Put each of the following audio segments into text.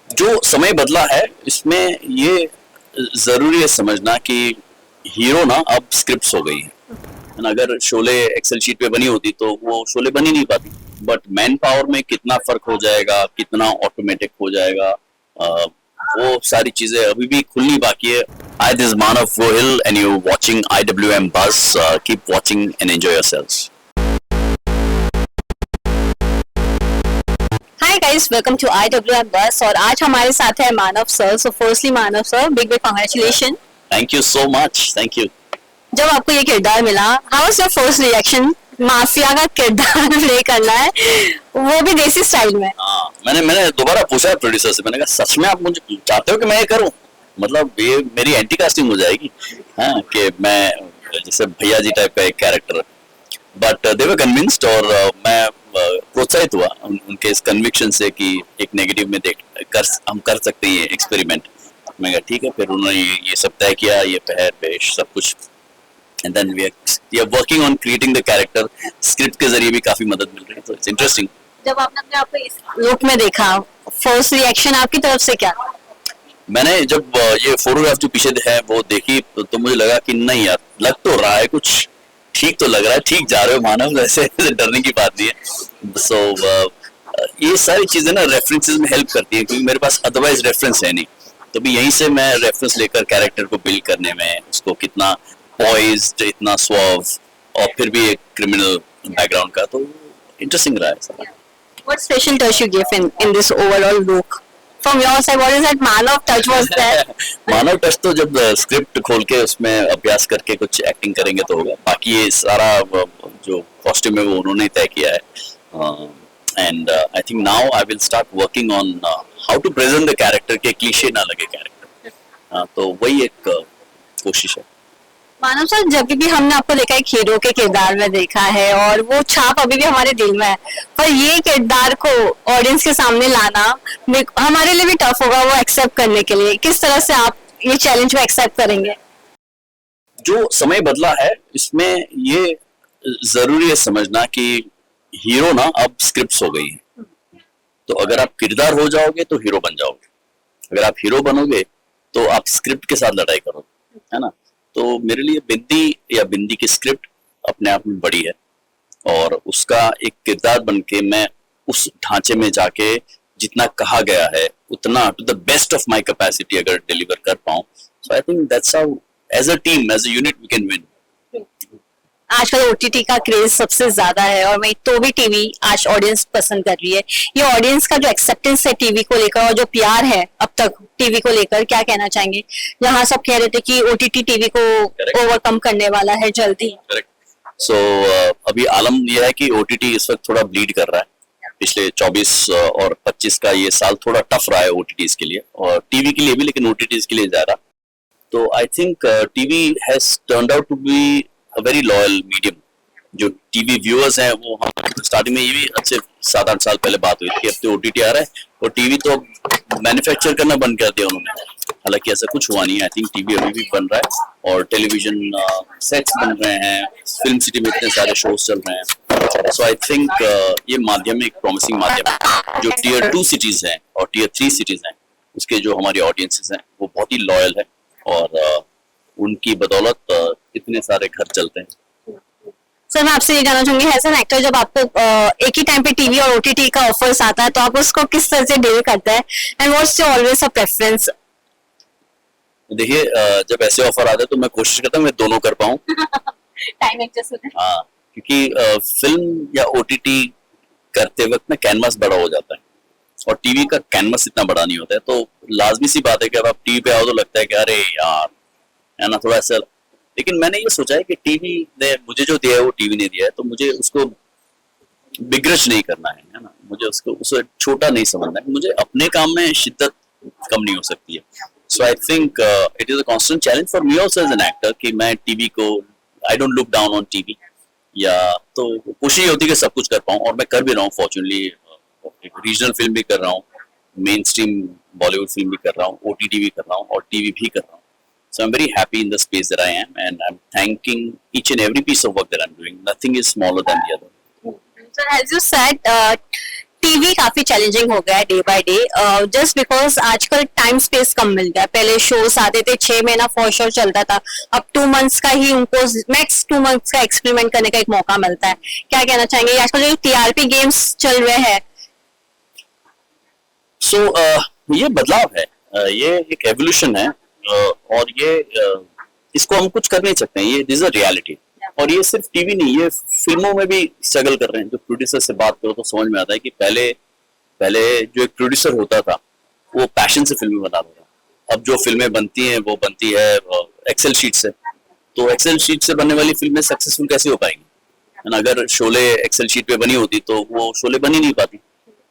जो समय बदला है इसमें ये जरूरी है समझना कि हीरो ना अब स्क्रिप्ट्स हो गई है ना। अगर शोले एक्सेल शीट पे बनी होती तो वो शोले बन ही नहीं पाती। बट मैन पावर में कितना फर्क हो जाएगा, कितना ऑटोमेटिक हो जाएगा, वो सारी चीजें अभी भी खुलनी बाकी है। Hi, this is Manav Gohil and you're watching IWM Buzz. Keep watching and enjoy yourselves. Hi guys, welcome to IWM buzz. और आज हमारे साथ है Manav sir. So firstly Manav sir, big big congratulation. Thank you so much. Thank you. जब आपको ये किरदार मिला, how was your first reaction? Mafia का किरदार प्ले करना है, वो भी देसी स्टाइल में। हाँ, मैंने दोबारा पूछा है प्रोड्यूसर से। मैंने कहा सच में आप मुझे चाहते हो कि मैं ये करूं? मतलब ये मेरी एंटी कास्टिंग हो जाएगी। हाँ, कि मैं जैसे भैया जी टाइप का एक character. But they were convinced और मैं प्रोत्साहित हुआ उनके इस कन्विक्शन से कि एक नेगेटिव में हम कर सकते हैं एक्सपेरिमेंट। मैं कहा ठीक है। फिर उन्होंने ये सब तय किया, ये पहर पेश सब कुछ। And then we are working on creating the character. Script के जरिए भी काफी मदद मिल रही है, तो इट्स इंटरेस्टिंग। जब आपने अपने आप को इस लुक में देखा, फर्स्ट रिएक्शन आपकी तरफ से क्या? मैंने जब ये फोटोग्राफ जो पीछे है वो देखी तो मुझे लगा कि नहीं यार, लग तो रहा है कुछ ठीक, तो लग रहा है, ठीक जा रहे हो मानव, ऐसे डरने की बात नहीं है। सो ये सारी चीजें ना रेफरेंसेस में हेल्प करती है, क्योंकि मेरे पास अदरवाइज रेफरेंस है नहीं। तो भी यहीं से मैं रेफरेंस लेकर कैरेक्टर को बिल्ड करने में, उसको कितना पॉइज्ड, इतना स्वाव, और फिर भी एक क्रिमिनल बैकग्राउंड का, तो इंटरेस्टिंग रहा है सब। What special touch you gave in this overall look? From your side, what is that Manav touch was there? Manav touch तो जब स्क्रिप्ट खोल के उसमें अभ्यास करके कुछ एक्टिंग करेंगे तो होगा। बाकी ये सारा जो कॉस्ट्यूम है वो उन्होंने तय किया है। And I think now I will start working on how to present the character, के क्लीशे ना लगे कैरेक्टर। तो वही एक कोशिश है। मानव सर, जब भी हमने आपको देखा एक हीरो के किरदार में देखा है और वो छाप अभी भी हमारे दिल में है, पर ये किरदार को ऑडियंस के सामने लाना हमारे लिए भी टफ होगा वो एक्सेप्ट करने के लिए। किस तरह से आप ये चैलेंज को एक्सेप्ट करेंगे? जो समय बदला है इसमें ये जरूरी है समझना कि हीरो ना अब स्क्रिप्ट्स हो गई है। तो अगर आप किरदार हो जाओगे तो हीरो बन जाओगे, अगर आप हीरो बनोगे तो आप स्क्रिप्ट के साथ लड़ाई करोगे, है ना। तो मेरे लिए बिंदी या बिंदी की स्क्रिप्ट अपने आप में बड़ी है, और उसका एक किरदार बन के मैं उस ढांचे में जाके जितना कहा गया है उतना to the best of my capacity अगर डिलीवर कर पाऊं, so I think that's how as a team, as a unit we can win. आजकल OTT का क्रेज सबसे ज्यादा है, और मैं तो भी टीवी आज ऑडियंस पसंद कर रही है। ये ऑडियंस का जो एक्सेप्टेंस है टीवी को लेकर और जो प्यार है अब तक टीवी को लेकर, क्या कहना चाहेंगे? जहाँ सब कह रहे थे कि OTT टीवी को ओवरकम करने वाला है जल्दी। सो अभी आलम यह है कि OTT इस वक्त थोड़ा ब्लीड कर रहा है। पिछले 24 और 25 का ये साल थोड़ा टफ रहा है OTTs के लिए, और टीवी के लिए भी, लेकिन OTTs के लिए ज्यादा। तो I think TV has turned out to be a very loyal medium. जो टीवी व्यूअर्स हैं वो, हम स्टार्टिंग में ये भी अच्छे 7-8 साल पहले बात हुई थी कि अब तो OTT आ रहा है, और टीवी तो मैन्युफैक्चर करना बंद कर दिया उन्होंने। हालांकि ऐसा कुछ हुआ नहीं है। आई थिंक टीवी अभी भी बन रहा है, और टेलीविजन सेट्स बन रहे हैं, फिल्म सिटी में इतने सारे शोज चल रहे हैं। सो आई थिंक ये माध्यम एक प्रॉमिसिंग माध्यम है। जो Tier 2 सिटीज हैं और Tier 3 सिटीज हैं, उसके जो हमारी ऑडियंसेस हैं वो बहुत ही लॉयल है, और उनकी बदौलत इतने सारे घर चलते हैं। सर, मैं आपसे ये जानना चाहूंगी, एज एन एक्टर जब आपको एक ही टाइम पे टीवी और OTT का ऑफर्स आता है तो आप उसको किस तरह से डील करते हैं, and what's your always a preference? देखिए, जब ऐसे ऑफर आते हैं तो मैं कोशिश करता हूँ मैं दोनों कर पाऊँ। टाइम एडजस्ट होता है। हाँ, क्योंकि फिल्म या OTT करते वक्त ना कैनवास बड़ा हो जाता है, और टीवी का कैनवास इतना बड़ा नहीं होता है। तो लाजमी सी बात है कि अब आप टीवी पे आओ तो लगता है कि अरे यार, है ना, थोड़ा ऐसा। लेकिन मैंने ये सोचा है कि टीवी ने मुझे जो दिया है वो टीवी ने दिया है, तो मुझे उसको बिग्रज नहीं करना है ना। मुझे उसे छोटा नहीं समझना है। मुझे अपने काम में शिद्दत कम नहीं हो सकती है। So I think it is a constant challenge for me also as an actor कि मैं टीवी को, I don't look down on TV, या तो कोशिश होती है कि सब कुछ कर पाऊँ, और मैं कर भी रहा हूँ। फॉर्चुनेटली रीजनल फिल्म भी कर रहा हूँ, मेन स्ट्रीम बॉलीवुड फिल्म भी कर रहा हूँ, OTT भी कर रहा हूँ, और टीवी भी कर रहा हूँ। So I'm very happy in the space that I am, and I'm thanking each and every piece of work that I'm doing. Nothing is smaller than the other. So as you said, TV काफी challenging हो गया है day by day, just because आजकल time space कम मिल गया है। पहले shows आते थे 6 महीना फॉर शो चलता था, अब 2 मंथ्स का ही उनको मैक्स 2 मंथ्स का एक्सपेरिमेंट करने का एक मौका मिलता है। क्या कहना चाहेंगे आजकल जो टीआरपी गेम्स चल रहे हैं? सो ये बदलाव है, ये एक एवोल्यूशन है, और ये इसको हम कुछ कर नहीं सकते हैं, ये दिस अ रियलिटी। और ये सिर्फ टीवी नहीं, ये फिल्मों में भी स्ट्रगल कर रहे हैं। जो प्रोड्यूसर से बात करो तो समझ में आता है कि पहले जो एक प्रोड्यूसर होता था वो पैशन से फिल्में बनाता था। अब जो फिल्में बनती हैं वो बनती है एक्सेल शीट से। तो एक्सेल शीट से बनने वाली फिल्में सक्सेसफुल कैसे हो पाएंगी? है ना? अगर शोले एक्सेल शीट पे बनी होती तो वो शोले बन ही नहीं पाती।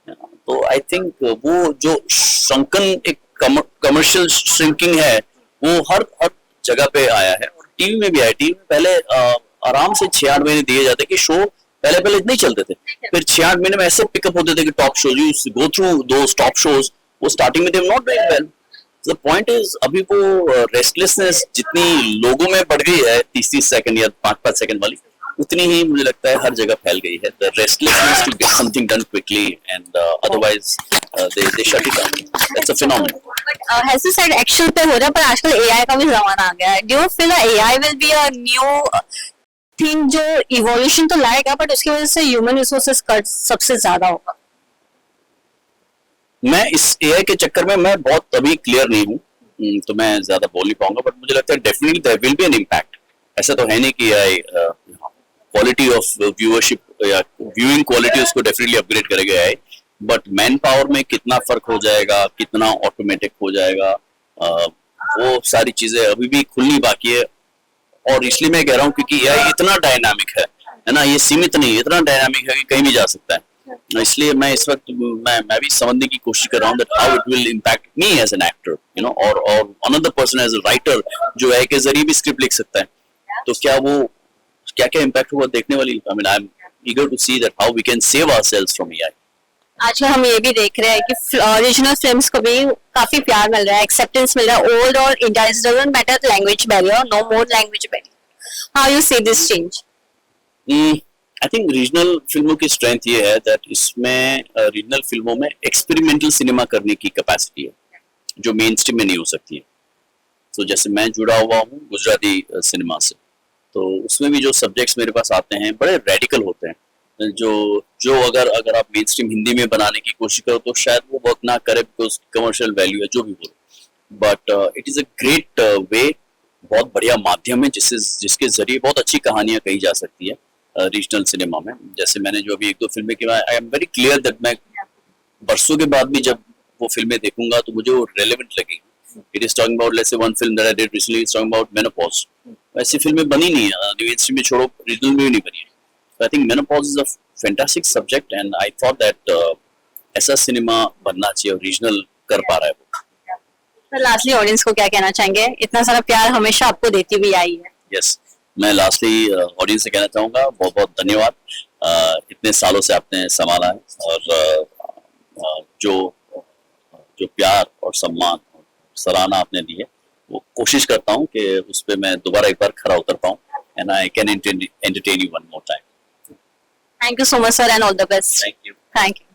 तो आई थिंक वो जो श्रंकन एक कमर्शियल श्रिंकिंग है वो हर जगह पे आया है, और टीवी में भी आया। टीवी में पहले आराम से 6-8 महीने दिए जाते कि शो पहले नहीं चलते थे, फिर 6-8 महीने में ऐसे पिकअप होते थे कि top shows, you go through those top shows, वो स्टार्टिंग में they were not doing well. The point is अभी वो रेस्टलेसनेस जितनी लोगों में बढ़ गई है 30-30 सेकंड या 5-5 सेकंड वाली, उतनी ही मुझे लगता है हर जगह फैल गई है। The restlessness to get something done quickly and otherwise they shut it down. That's a phenomenon. But as you said, action पे हो रहा है, पर आजकल एआई का भी जमाना आ गया है। Do you feel AI will be a new thing जो इवोल्यूशन तो लाएगा, बट उसकी वजह से ह्यूमन रिसोर्सेज कट सबसे ज्यादा होगा? मैं इस एआई के चक्कर में मैं बहुत अभी क्लियर नहीं हूँ, तो मैं ज्यादा बोल नहीं पाऊंगा, बट मुझे लगता है definitely there will be an impact. ऐसा तो है नहीं कि एआई क्वालिटी ऑफ व्यूअरशिप या व्यूइंग क्वालिटी उसको डेफिनेटली अपग्रेड करेगा एआई, बट मैन पावर में कितना फर्क हो जाएगा, कितना ऑटोमेटिक हो जाएगा, वो सारी चीजें अभी भी खुलनी बाकी है। और इसलिए मैं कह रहा हूँ क्योंकि एआई इतना डायनामिक है ना, ये सीमित नहीं, इतना डायनामिक है कि कहीं भी जा सकता है। इसलिए मैं इस वक्त मैं भी समझने की कोशिश कर रहा हूँ that how it will impact me as an actor, you know, or another person as a writer जो एआई के जरिए भी स्क्रिप्ट लिख सकता है। तो क्या इम्पैक्ट होगा देखने वाली। I mean, I'm eager to see that how we can save ourselves from AI. आजकल हम ये भी देख रहे हैं कि ओरिजिनल फिल्म्स को भी काफी प्यार मिल रहा है, एक्सेप्टेंस मिल रहा है, ओल्ड और India, it doesn't matter language barrier, no more language barrier. How you see this change? I think regional फिल्मों की स्ट्रेंथ ये है दैट इसमें रीजनल फिल्मों में एक्सपेरिमेंटल सिनेमा करने की कैपेसिटी है जो मेन स्ट्रीम में नहीं हो सकती है। तो जैसे मैं जुड़ा हुआ हूँ गुजराती सिनेमा से, तो उसमें भी जो सब्जेक्ट्स मेरे पास आते हैं बड़े रेडिकल होते हैं, जो अगर आप मेन स्ट्रीम हिंदी में बनाने की कोशिश करो तो शायद वो वर्क ना करे बिकॉज कमर्शियल वैल्यू है जो भी बोलो, but it is a great way, बहुत बढ़िया माध्यम है जिसके जरिए बहुत अच्छी कहानियां कही जा सकती है रीजनल सिनेमा में। जैसे मैंने जो अभी 1-2 फिल्में की, I am very clear that मैं बरसों के बाद भी जब वो फिल्में देखूंगा तो मुझे वो रेलेवेंट लगेगी। It is talking about let's say one film that I did recently is talking about menopause. ऐसी फिल्में बनी नहीं है, मेन स्ट्रीम में छोड़ो, रीजनल में भी नहीं बनी है। I think menopause is a fantastic subject and I thought that ऐसा सिनेमा बनना चाहिए और रीजनल कर पा रहा है वो। तो लास्टली ऑडियंस को क्या कहना चाहेंगे? इतना सारा प्यार हमेशा आपको देती हुई आई है। यस, मैं लास्टली ऑडियंस से कहना चाहूंगा बहुत बहुत धन्यवाद, इतने सालों से आपने संभाला है, और जो प्यार और सम्मान और सराहना आपने दी है वो कोशिश करता हूँ कि उस पर मैं दोबारा एक बार खरा उतर पाऊँ and I can entertain you one more time. Thank you so much, sir, and all the best. Thank you. Thank you.